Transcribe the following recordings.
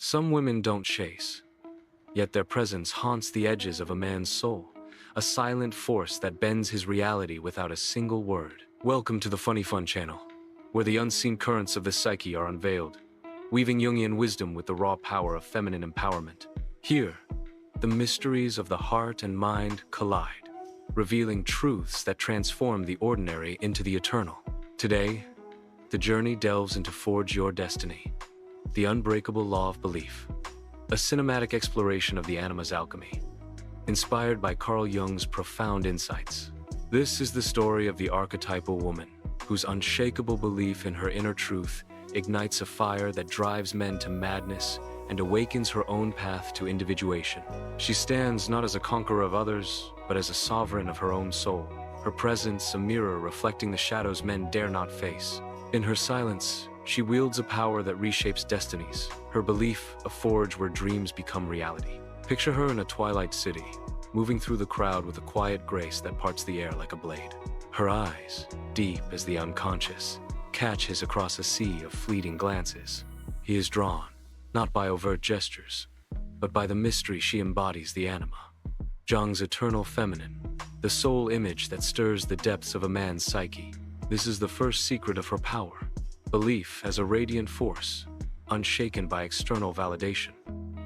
Some women don't chase, yet their presence haunts the edges of a man's soul, a silent force that bends his reality without a single word. Welcome to the FunnyFun Channel, where the unseen currents of the psyche are unveiled, weaving Jungian wisdom with the raw power of feminine empowerment. Here, the mysteries of the heart and mind collide, revealing truths that transform the ordinary into the eternal. Today, the journey delves into Forge Your Destiny, the unbreakable law of belief, a cinematic exploration of the Animus alchemy, inspired by Carl Jung's profound insights. This is the story of the archetypal woman, whose unshakable belief in her inner truth ignites a fire that drives men to madness and awakens her own path to individuation. She stands not as a conqueror of others, but as a sovereign of her own soul, her presence a mirror reflecting the shadows men dare not face. In her silence, she wields a power that reshapes destinies, her belief a forge where dreams become reality. Picture her in a twilight city, moving through the crowd with a quiet grace that parts the air like a blade. Her eyes, deep as the unconscious, catch his across a sea of fleeting glances. He is drawn, not by overt gestures, but by the mystery she embodies, the Anima. Jung's eternal feminine, the soul image that stirs the depths of a man's psyche. This is the first secret of her power. Belief as a radiant force, unshaken by external validation.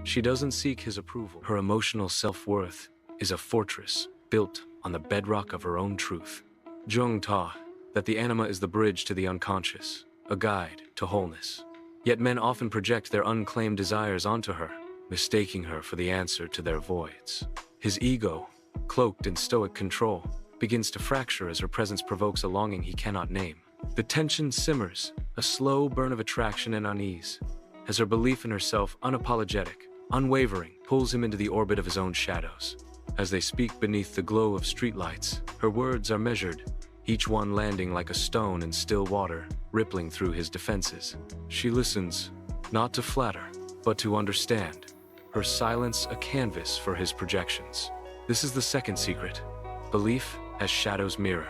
She doesn't seek his approval. Her emotional self-worth is a fortress built on the bedrock of her own truth. Jung taught that the Anima is the bridge to the unconscious, a guide to wholeness. Yet men often project their unclaimed desires onto her, mistaking her for the answer to their voids. His ego, cloaked in Stoic control, begins to fracture as her presence provokes a longing he cannot name. The tension simmers, a slow burn of attraction and unease, as her belief in herself, unapologetic, unwavering, pulls him into the orbit of his own shadows. As they speak beneath the glow of streetlights, her words are measured, each one landing like a stone in still water, rippling through his defenses. She listens, not to flatter, but to understand, her silence a canvas for his projections. This is the second secret, belief as shadow's mirror.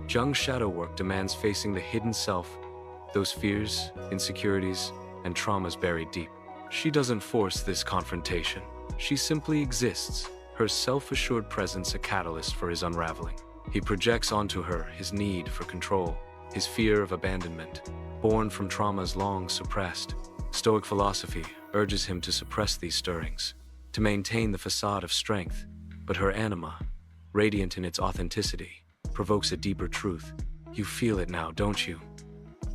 Jung's shadow work demands facing the hidden self, those fears, insecurities, and traumas buried deep. She doesn't force this confrontation. She simply exists, her self-assured presence a catalyst for his unraveling. He projects onto her his need for control, his fear of abandonment, born from traumas long suppressed. Stoic philosophy urges him to suppress these stirrings, to maintain the facade of strength, but her Anima, radiant in its authenticity, provokes a deeper truth. You feel it now, don't you?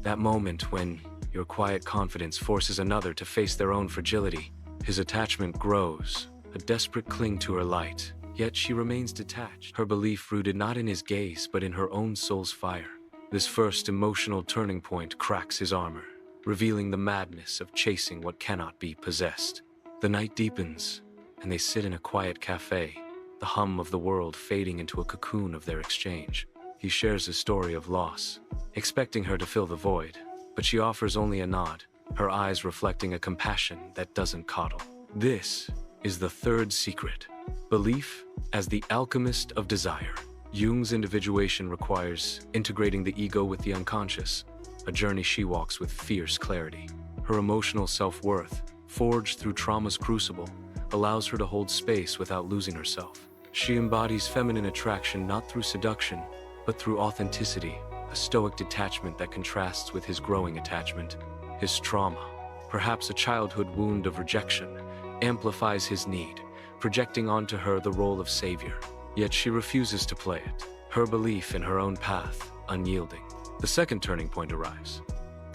That moment when your quiet confidence forces another to face their own fragility. His attachment grows, a desperate cling to her light, yet she remains detached, her belief rooted not in his gaze but in her own soul's fire. This first emotional turning point cracks his armor, revealing the madness of chasing what cannot be possessed. The night deepens, and they sit in a quiet cafe, the hum of the world fading into a cocoon of their exchange. He shares a story of loss, expecting her to fill the void, but she offers only a nod, her eyes reflecting a compassion that doesn't coddle. This is the third secret, belief as the alchemist of desire. Jung's individuation requires integrating the ego with the unconscious, a journey she walks with fierce clarity. Her emotional self-worth, forged through trauma's crucible, allows her to hold space without losing herself. She embodies feminine attraction not through seduction, but through authenticity, a stoic detachment that contrasts with his growing attachment. His trauma, perhaps a childhood wound of rejection, amplifies his need, projecting onto her the role of savior. Yet she refuses to play it, her belief in her own path, unyielding. The second turning point arrives.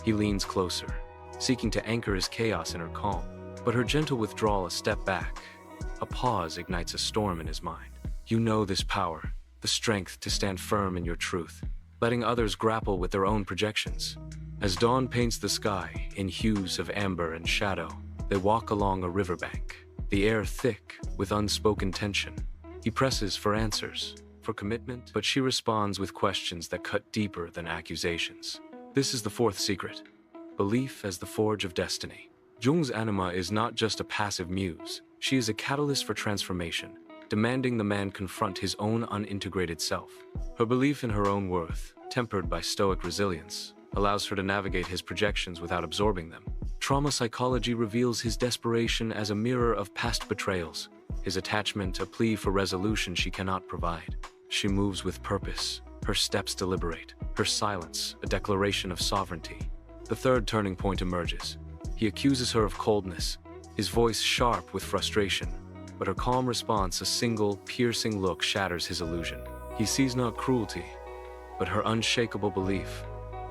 He leans closer, seeking to anchor his chaos in her calm, but her gentle withdrawal a step back. A pause ignites a storm in his mind. You know this power, the strength to stand firm in your truth, letting others grapple with their own projections. As dawn paints the sky in hues of amber and shadow, they walk along a riverbank, the air thick with unspoken tension. He presses for answers, for commitment, but she responds with questions that cut deeper than accusations. This is the fourth secret, belief as the forge of destiny. Jung's Anima is not just a passive muse, she is a catalyst for transformation, demanding the man confront his own unintegrated self. Her belief in her own worth, tempered by Stoic resilience, allows her to navigate his projections without absorbing them. Trauma psychology reveals his desperation as a mirror of past betrayals, his attachment a plea for resolution she cannot provide. She moves with purpose, her steps deliberate, her silence a declaration of sovereignty. The third turning point emerges. He accuses her of coldness, his voice sharp with frustration, but her calm response, a single, piercing look, shatters his illusion. He sees not cruelty, but her unshakable belief,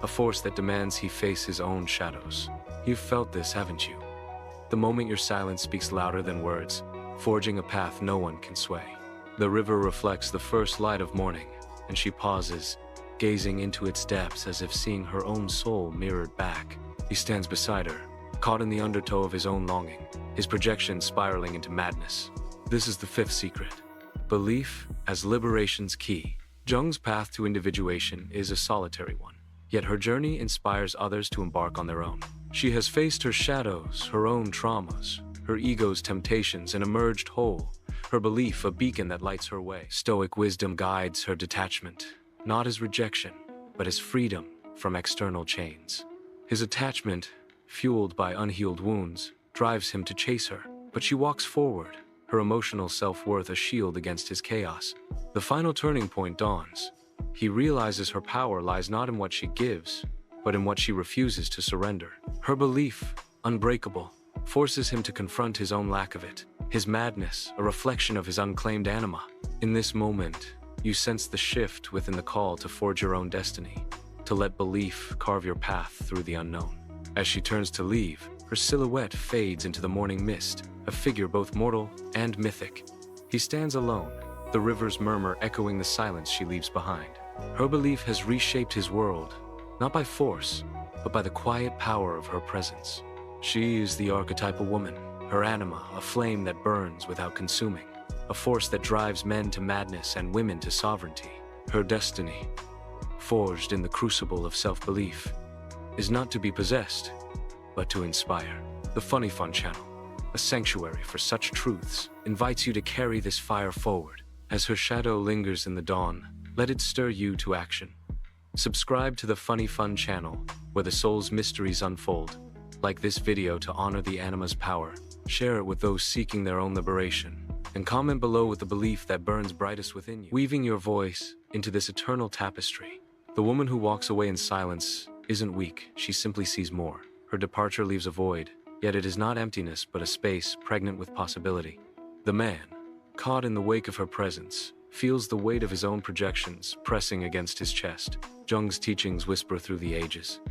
a force that demands he face his own shadows. You've felt this, haven't you? The moment your silence speaks louder than words, forging a path no one can sway. The river reflects the first light of morning, and she pauses, gazing into its depths as if seeing her own soul mirrored back. He stands beside her, caught in the undertow of his own longing, his projections spiraling into madness. This is the fifth secret. Belief as liberation's key. Jung's path to individuation is a solitary one, yet her journey inspires others to embark on their own. She has faced her shadows, her own traumas, her ego's temptations, and emerged whole, her belief a beacon that lights her way. Stoic wisdom guides her detachment, not as rejection, but as freedom from external chains. His attachment, fueled by unhealed wounds, drives him to chase her, but she walks forward, her emotional self-worth a shield against his chaos. The final turning point dawns. He realizes her power lies not in what she gives, but in what she refuses to surrender. Her belief, unbreakable, forces him to confront his own lack of it, his madness, a reflection of his unclaimed anima. In this moment, you sense the shift within the call to forge your own destiny, to let belief carve your path through the unknown. As she turns to leave, her silhouette fades into the morning mist, a figure both mortal and mythic. He stands alone, the river's murmur echoing the silence she leaves behind. Her belief has reshaped his world, not by force, but by the quiet power of her presence. She is the archetypal woman, her anima, a flame that burns without consuming, a force that drives men to madness and women to sovereignty. Her destiny, forged in the crucible of self-belief, is not to be possessed, but to inspire. The FunnyFun Channel, a sanctuary for such truths, invites you to carry this fire forward. As her shadow lingers in the dawn, let it stir you to action. Subscribe to the FunnyFun Channel, where the soul's mysteries unfold. Like this video to honor the Anima's power, share it with those seeking their own liberation, and comment below with the belief that burns brightest within you. Weaving your voice into this eternal tapestry, the woman who walks away in silence isn't weak, she simply sees more. Her departure leaves a void, yet it is not emptiness but a space pregnant with possibility. The man, caught in the wake of her presence, feels the weight of his own projections pressing against his chest. Jung's teachings whisper through the ages.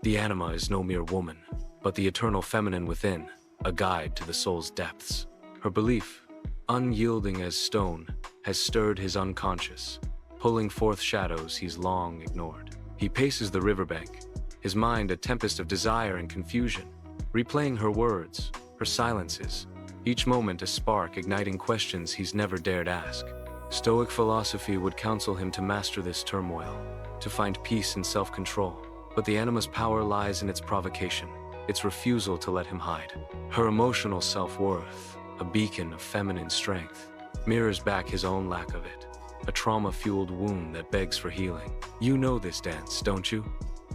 The anima is no mere woman, but the eternal feminine within, a guide to the soul's depths. Her belief, unyielding as stone, has stirred his unconscious, pulling forth shadows he's long ignored. He paces the riverbank, his mind a tempest of desire and confusion, replaying her words, her silences, each moment a spark igniting questions he's never dared ask. Stoic philosophy would counsel him to master this turmoil, to find peace and self-control, but the anima's power lies in its provocation, its refusal to let him hide. Her emotional self-worth, a beacon of feminine strength, mirrors back his own lack of it, a trauma-fueled wound that begs for healing. You know this dance, don't you?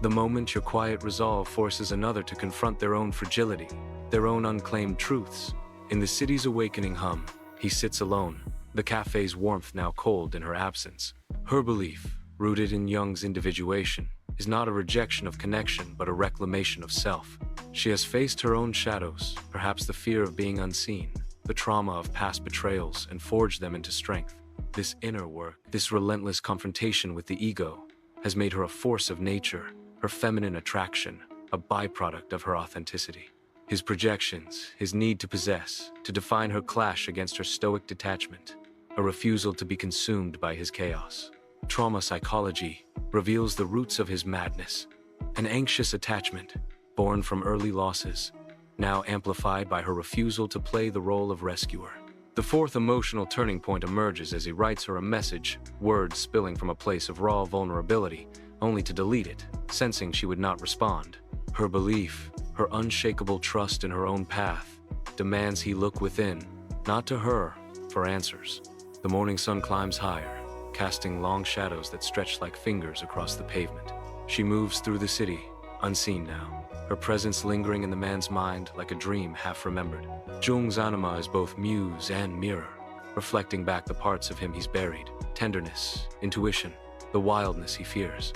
The moment your quiet resolve forces another to confront their own fragility, their own unclaimed truths. In the city's awakening hum, he sits alone, the cafe's warmth now cold in her absence. Her belief, rooted in Jung's individuation, is not a rejection of connection but a reclamation of self. She has faced her own shadows, perhaps the fear of being unseen, the trauma of past betrayals, and forged them into strength. This inner work, this relentless confrontation with the ego, has made her a force of nature, her feminine attraction, a byproduct of her authenticity. His projections, his need to possess, to define her clash against her stoic detachment, a refusal to be consumed by his chaos. Trauma psychology reveals the roots of his madness, an anxious attachment, born from early losses, now amplified by her refusal to play the role of rescuer. The fourth emotional turning point emerges as he writes her a message, words spilling from a place of raw vulnerability, only to delete it, sensing she would not respond. Her belief, her unshakable trust in her own path, demands he look within, not to her, for answers. The morning sun climbs higher, casting long shadows that stretch like fingers across the pavement. She moves through the city, unseen now, her presence lingering in the man's mind like a dream half-remembered. Jung's Anima is both muse and mirror, reflecting back the parts of him he's buried: tenderness, intuition, the wildness he fears.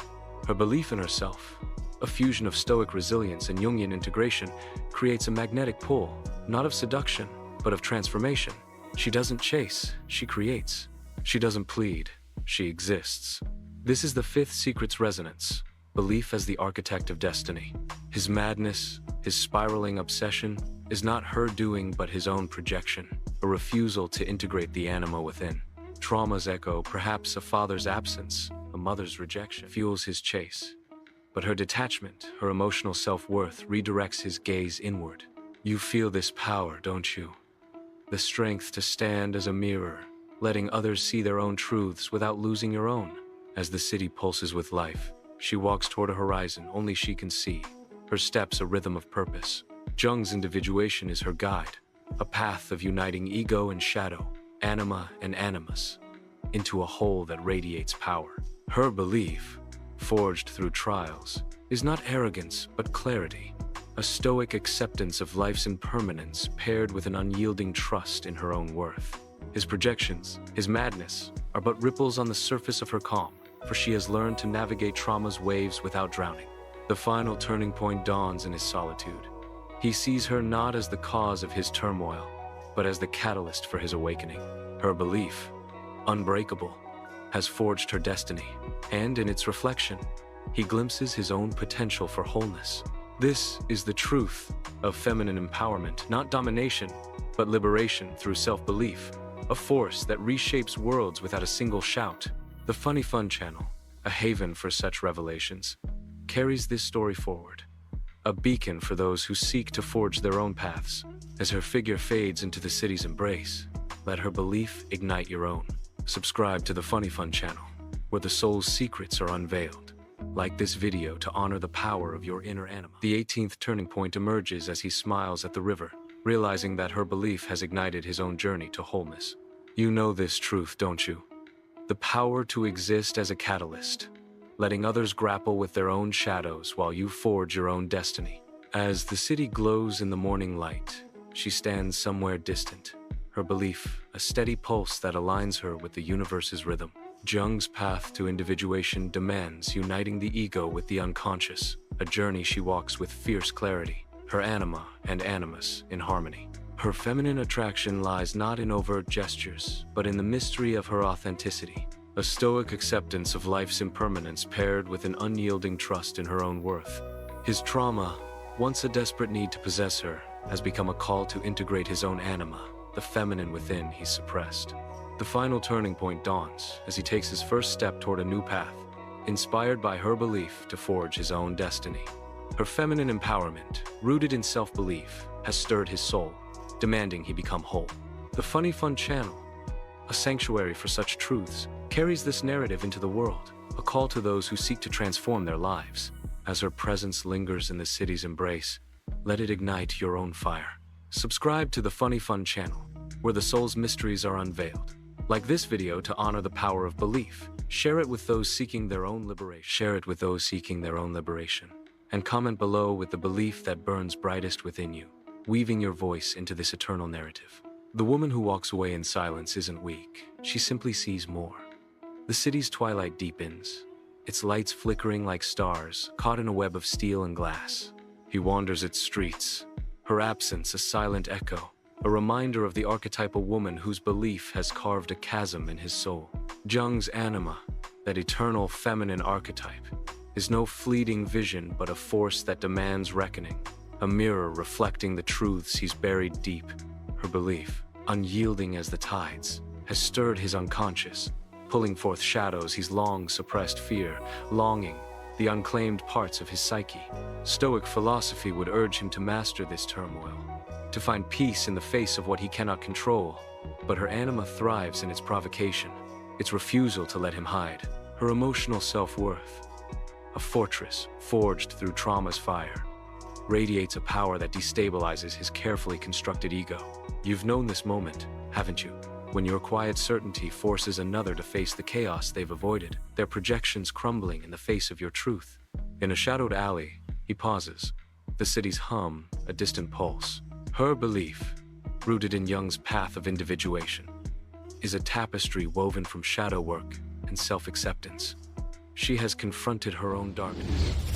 Her belief in herself, a fusion of Stoic resilience and Jungian integration, creates a magnetic pull, not of seduction, but of transformation. She doesn't chase, she creates. She doesn't plead, she exists. This is the fifth secret's resonance: belief as the architect of destiny. His madness, his spiraling obsession, is not her doing but his own projection, a refusal to integrate the anima within. Trauma's echo, perhaps a father's absence, a mother's rejection, fuels his chase. But her detachment, her emotional self-worth, redirects his gaze inward. You feel this power, don't you? The strength to stand as a mirror, letting others see their own truths without losing your own. As the city pulses with life, she walks toward a horizon only she can see, her steps a rhythm of purpose. Jung's individuation is her guide, a path of uniting ego and shadow, anima and animus, into a whole that radiates power. Her belief, forged through trials, is not arrogance but clarity, a stoic acceptance of life's impermanence paired with an unyielding trust in her own worth. His projections, his madness, are but ripples on the surface of her calm, for she has learned to navigate trauma's waves without drowning. The final turning point dawns in his solitude. He sees her not as the cause of his turmoil, but as the catalyst for his awakening. Her belief, unbreakable, has forged her destiny, and in its reflection, he glimpses his own potential for wholeness. This is the truth of feminine empowerment, not domination, but liberation through self-belief, a force that reshapes worlds without a single shout. The FunnyFun Channel, a haven for such revelations, carries this story forward, a beacon for those who seek to forge their own paths. As her figure fades into the city's embrace, let her belief ignite your own. Subscribe to the FunnyFun Channel, where the soul's secrets are unveiled. Like this video to honor the power of your inner anima. The 18th turning point emerges as he smiles at the river, realizing that her belief has ignited his own journey to wholeness. You know this truth, don't you? The power to exist as a catalyst, letting others grapple with their own shadows while you forge your own destiny. As the city glows in the morning light, she stands somewhere distant, her belief a steady pulse that aligns her with the universe's rhythm. Jung's path to individuation demands uniting the ego with the unconscious, a journey she walks with fierce clarity, her anima and animus in harmony. Her feminine attraction lies not in overt gestures, but in the mystery of her authenticity, a stoic acceptance of life's impermanence paired with an unyielding trust in her own worth. His trauma, once a desperate need to possess her, has become a call to integrate his own anima, the feminine within he's suppressed. The final turning point dawns as he takes his first step toward a new path, inspired by her belief to forge his own destiny. Her feminine empowerment, rooted in self-belief, has stirred his soul, demanding he become whole. The FunnyFun Channel, a sanctuary for such truths, carries this narrative into the world, a call to those who seek to transform their lives. As her presence lingers in the city's embrace, let it ignite your own fire. Subscribe to the FunnyFun Channel, where the soul's mysteries are unveiled. Like this video to honor the power of belief. Share it with those seeking their own liberation. And comment below with the belief that burns brightest within you, weaving your voice into this eternal narrative. The woman who walks away in silence isn't weak. She simply sees more. The city's twilight deepens, its lights flickering like stars caught in a web of steel and glass. He wanders its streets, her absence a silent echo, a reminder of the archetypal woman whose belief has carved a chasm in his soul. Jung's anima, that eternal feminine archetype, is no fleeting vision but a force that demands reckoning, a mirror reflecting the truths he's buried deep. Her belief, unyielding as the tides, has stirred his unconscious, pulling forth shadows he's long suppressed: fear, longing, the unclaimed parts of his psyche. Stoic philosophy would urge him to master this turmoil, to find peace in the face of what he cannot control. But her anima thrives in its provocation, its refusal to let him hide. Her emotional self-worth, a fortress forged through trauma's fire, radiates a power that destabilizes his carefully constructed ego. You've known this moment, haven't you? When your quiet certainty forces another to face the chaos they've avoided, their projections crumbling in the face of your truth. In a shadowed alley, he pauses, the city's hum, a distant pulse. Her belief, rooted in Jung's path of individuation, is a tapestry woven from shadow work and self-acceptance. She has confronted her own darkness.